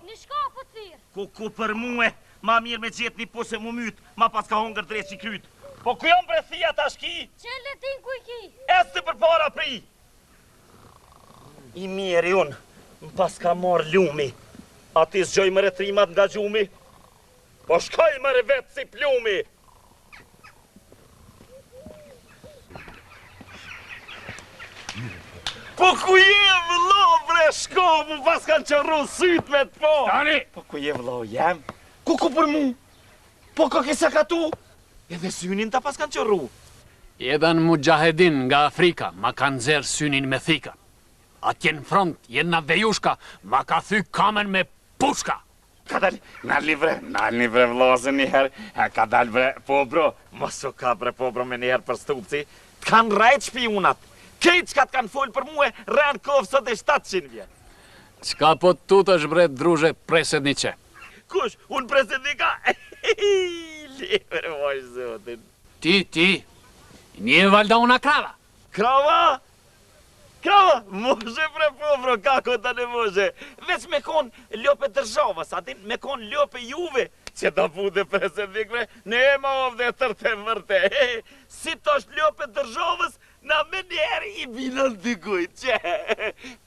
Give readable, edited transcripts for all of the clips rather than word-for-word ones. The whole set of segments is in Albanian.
Në shka po thirë? Ku për muë, ma mirë me gjetë një posë mu mytë, ma pas ka hongër drejt që krytë. Po ku jam bre thia tash ki? Qëllë din ku i ki? Esti për para pri. I mirë unë, më pas ka marrë lumi. A ti zgjoj më retrimat nga gjumi? Po shkoj më re vetë si plumi. Po ku je vëllo bre shko, mu pas kanë qërru syt me të po. Tani! Po ku je vëllo jem? Ku për mu? Po ka kisa ka tu? Edhe synin ta pas kanë qërru. Jedan mujahedin nga Afrika ma kanë zerë synin me thika. Atje në front, jenë na vejushka, ma ka thy kamen me pushka. Ka dal, nalni bre vllazën njëherë, ka dal bre, po bro, mos u ka bre po bro me njëherë për stupci, t'kan rajt shpionat, kejt qka t'kan folë për muë, rënë kovë sot e 700 vjetë. Qka po tutësh bre druže presednice? Kush, unë presednika? Liber, moj zotin. Ti, nije valjda una krava? Krava? Krava? Može bre po bro, kako da ne može. Već me kon ljope državës, atin me kon ljope juve. Që da bude presednik bre, nema ovdje tërte vërte. Si to është ljope državës, na me njerë i binën dikuj, që.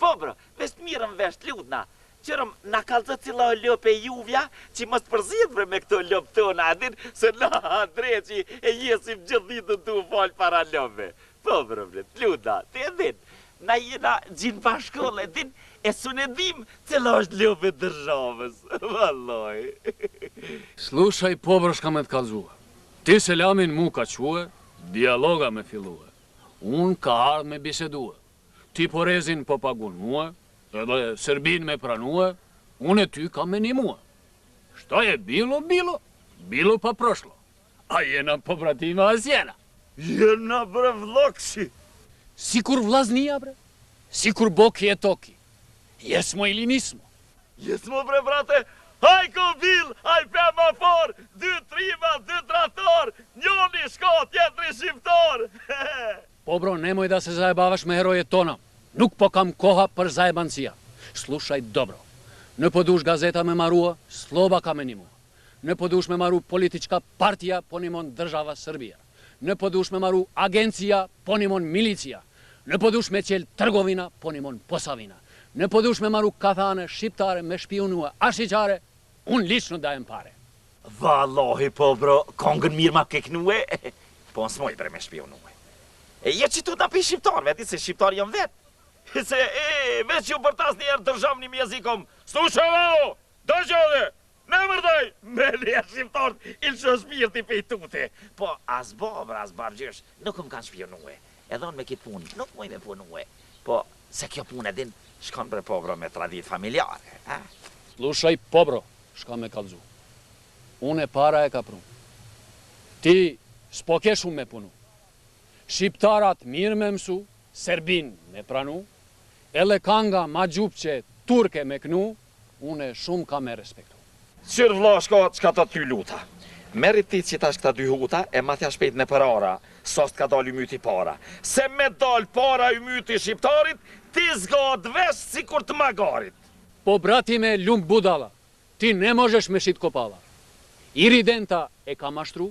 Po bro, vesh mirëm vesh ljudna. Qërëm, na kalëzë cila ljope juvja, që mos përzit bre me këto ljop tona, adin, se na dreqi e jesim gjithë ditën të u falë para ljope. Po bro, bre, ljudna, ti e din, na jena gjinë pa shkolle, din, e sun e dim cila është ljope dërzhavës, valloj. Slušaj pobrëshka me të kalzua. Ti selamin mu ka quë, dialoga me fillua. Unë ka ardhë me bisedua. Ti porezin po pagun mua, edhe Serbin me pranua, unë e ty kam me një mua. Shto je bilo pa prošlo. A jena po bratima as jena. Jena bre vlokshi. Sikur vlaznija bre, sikur boki e toki. Jesmo ili nismo. Jesmo bre brate, hajko bil, haj pe ma for, 2 trima, 2 traktor, njoni shkot, jetri shqiptar. Po bro, nemoj da se zajebavaš me heroje tona. Nuk po kam koha për zajbancija. Slušaj dobro. Në po dush gazeta me marua, sloba ka me nimu. Në po dush me maru politička partija, po nimon država Srbija. Në po dush me maru agencija, po nimon milicija. Në po dush me qel trgovina, po nimon posavina. Në po dush me maru kathane, shqiptare, me shpionua, ashiqare, unë lično dajem pare. Vallohi po bro, kongën mirë ma keknue, po në smoj bre me shpionue. E je që tu nga pi shqiptarve, ti se shqiptar jam vetë. Se, veç ju për tas njerë dërzham një mjezikom, slushavo, dëgjode, ne mërdoj, me njerë shqiptarët, il që shpirti pejtute. Po, as babra, as bargjesh, nuk më kanë shpionue, edhe unë me kitë punë, nuk moj me punue. Po, se kjo punë edin, shkon bre pobro me tradit familjare, Slušaj pobro, shka me kalzu. Unë e para e ka pru. Ti s'po ke shumë me punu. Shqiptarat mirë me mësu, Serbin me pranu, ele kanga ma gjupqe turke me knu, une shumë ka me respektu. Qërë vla qka të ty luta. Merit ti që tash këta 2 huta, e ma thja shpejt në përara, sos t'ka dal ymyti para. Se me dal para ymyti shqiptarit, ti zga dvesh si kur të magarit. Po brati me lumb budala, ti ne možeš me shit kopala. Iridenta e ka mashtru,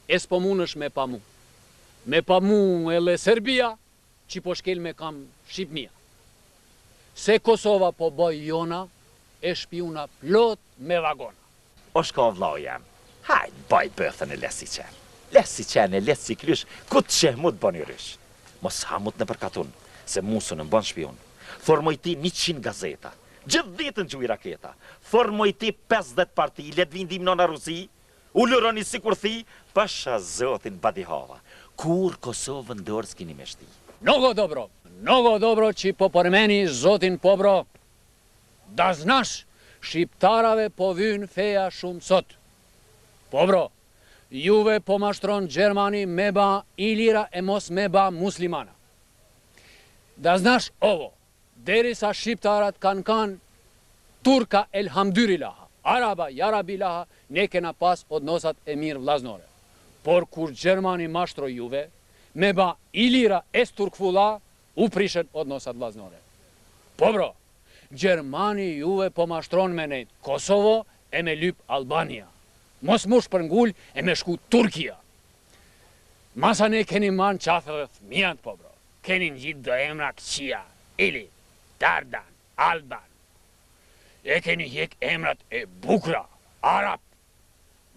e s'po munësh me pamu. Me pamu ele Serbia, që po shkel me kam Shqipnia. Se Kosova po boj jona, e shpiuna plot me vagona. O shka vlau jam, hajt baj bëthën e lesi qenë. Lesi qenë e lesi klysh, ku të që mu të bëni rysh. Mos hamut në përkatun, se musën në bën shpion. Formoj ti 100 gazeta, gjithë ditën që i raketa. Formoj ti 50 parti, let vindim në Rusi, u lëroni si kur thi, pasha zotin badihava. Kur Kosovën dorë s'kini me shti. Mnogo dobro që po përmeni zotin pobro. Da znash, shqiptarave po vynë feja shumë sot. Pobro, juve po mashtron Gjermani me ba ilira e mos me ba muslimana. Da znash ovo, deri sa shqiptarat kan turka elhamdyrilaha, araba jarabilaha, ne kena pas odnosat e mirë vlaznore. Por kur Gjermani mashtro juve, me ba ilira es turkfula, u prishen odnosat vlaznore. Po bro, Gjermani juve po mashtron me nejt Kosovo e me lyp Albania. Mos mu shpërngull e me shku Turkia. Masa ne keni man qathë dhe thmijat, po bro. Keni njit do emra këqia, Ili, Dardan, Alban. E keni hjek emrat e bukra, Arab,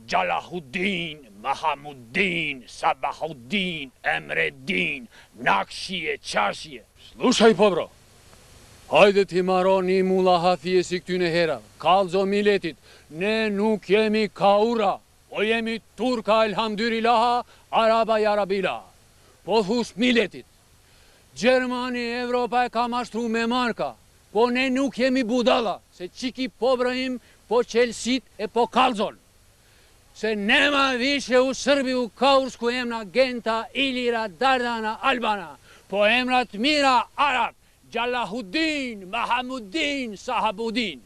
Gjalahuddin, Mahamuddin, Sabahuddin, Emreddin, Nakshije, Qashije. Slušaj, po bro. Hajde ti maro një mulla hafije si këtyne hera. Kalzo miletit, ne nuk jemi kaura, po jemi turka elhamdyrillaha, araba jarabila. Po thush miletit, Gjermani Evropa e ka mashtru me marka, po ne nuk jemi budala, se qiki pobrahim po qelsit e po kalzon. Se nema vishe u Sërbi u Kaursku emna Genta, Ilira, Dardana, Albana, po emrat mira Arab, Gjalahuddin, Mahamuddin, Sahabuddin.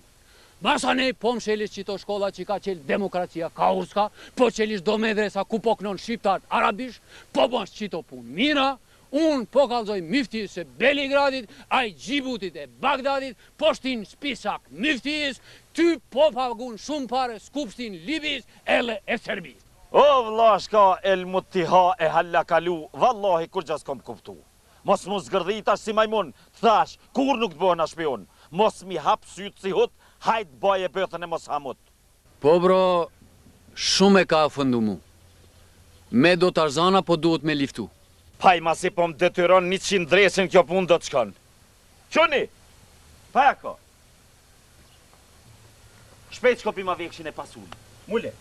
Masa ne po mshelis qito shkolla që ka qel demokracia Kaurska, po qelis do medresa ku po knon shqiptar arabish, po bons qito pun mira, unë po kalzoj myftijës e Beligradit, aj Gjibutit e Bagdadit, po shtin spisak myftijës, ty po pagun shumë pare skupstin Libis ele e Serbis. O vlla shka el muttiha e halla kalu, vallahi kur gjas kom kuptu. Mos mu zgërdhita si majmun, thash, kur nuk të bëhna shpion. Mos mi hap sytë si hut, hajt baje bëthën e mos hamut. Po bro, shumë e ka fëndu mu. Me do Tarzana po duhet me liftu. Paj ma si po më detyron 100 dresin kjo pun do të shkon. Qoni, pa jako. Shpejt shkopi ma vekshin e pasun. Mule.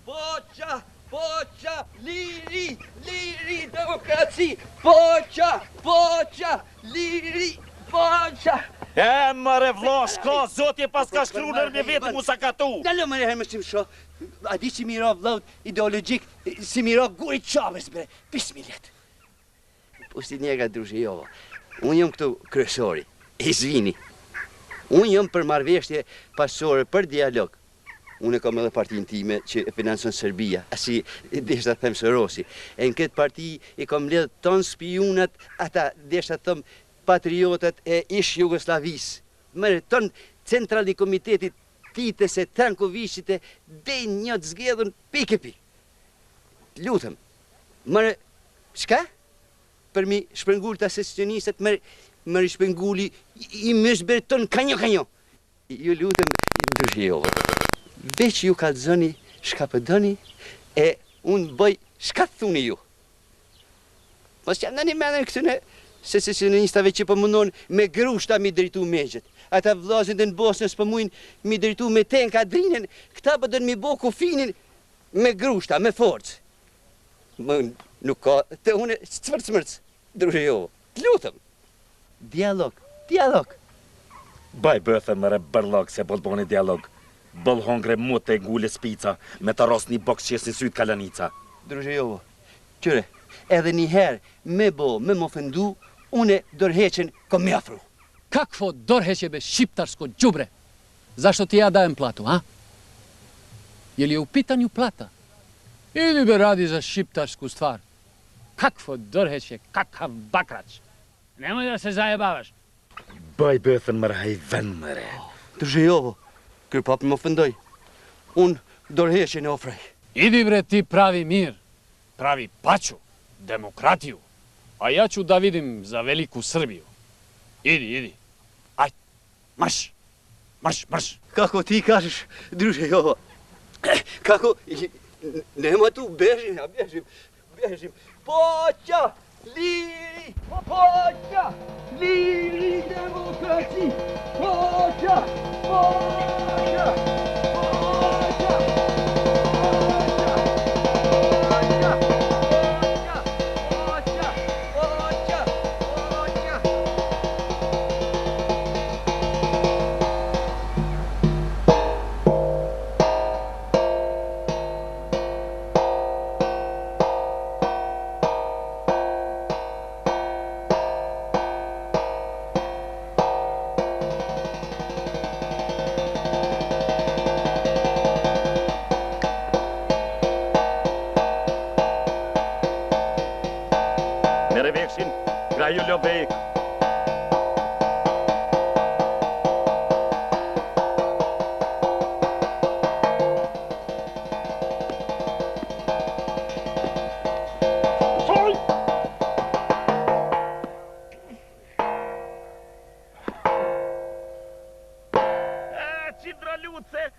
Poqa, poqa, liri, liri, demokraci, poqa, poqa, liri, poqa. E mëre vla, shka, zotje pas ka shkru nër me vetë mu sa ka tu. Dallo më reherë më shimë sho, a di si miro vlaut ideologjik, si miro guri Chavez bre, bismillet. Pusti njega drushi jovo, unë jam këtu kryesori, izvini. Unë jam për marrëveshje pasore, për dialog. Unë e kam edhe partinë time që e financon Serbia, asi deshta them Sorosi. E në këtë parti i kam ledhë ton spionat, ata deshta thëm patriotat e ish Jugoslavis. Mërë ton centrali komitetit Tites e Trankovicit e dhe një të zgjedhën pikepi. Lutëm, mërë, shka? Për mi shpërngull të sesionistat, mërë shpërngulli i mëshberë ton kanjo. Ju lutëm, dushjovë. Veç ju kalzoni shka pëdoni e unë bëj shka thuni ju. Mos që në një menër këtëne sesionistave që pëmundon me grushta mi dritu megjet. Ata vlazit në Bosnës pëmujnë mi dritu me tenka drinen, këta pëdën mi bo kufinin me grushta, me forcë. Më nuk ka të une cmërc, drushë jo. Të lutëm. Dialog. Baj bëthën mëre bërlog se bol boni dialog. Bëll hongre mut e ngule spica, me të ros një boks qesi syt kalanica. Drushë jovo, qyre, edhe një herë me më ofendu, une dorheqen kom me afru. Kakvo dorheqe be shqiptarsko gjubre? Zašto ti ja dajem platu, a? Je li u pitanju plata? Idi be radi za shqiptarsku stvar. Kakvo dorheqe, kakav bakrač. Nemoj da se zajebavaš. Baj bëthën mëre hajven mëre. Drushë jovo, kër papë më ofendoj, unë dorheqen e ofrej. Idi bre ti pravi mir, pravi paču, demokratiju. A ja ću da vidim za veliku Srbiju. Idi. Aj, marš. Kako ti kažeš, druže jovo, kako, nema tu, bežim. Poća, liri, demokraci, poća. Mere vekshin, gra ju lobejk.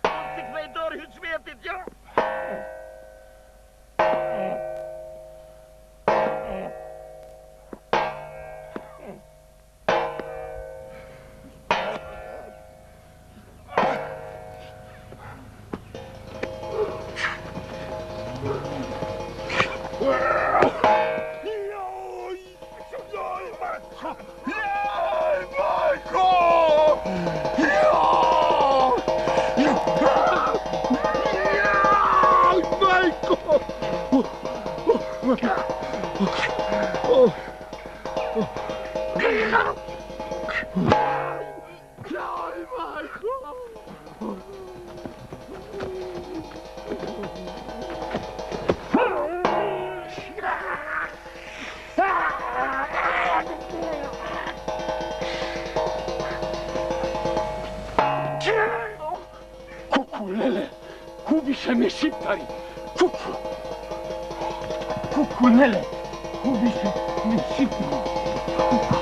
Si kthej dorë hyçmetit, jo? Kukulele, kubiše me šiptari, kukulele, kubiše me šiptari.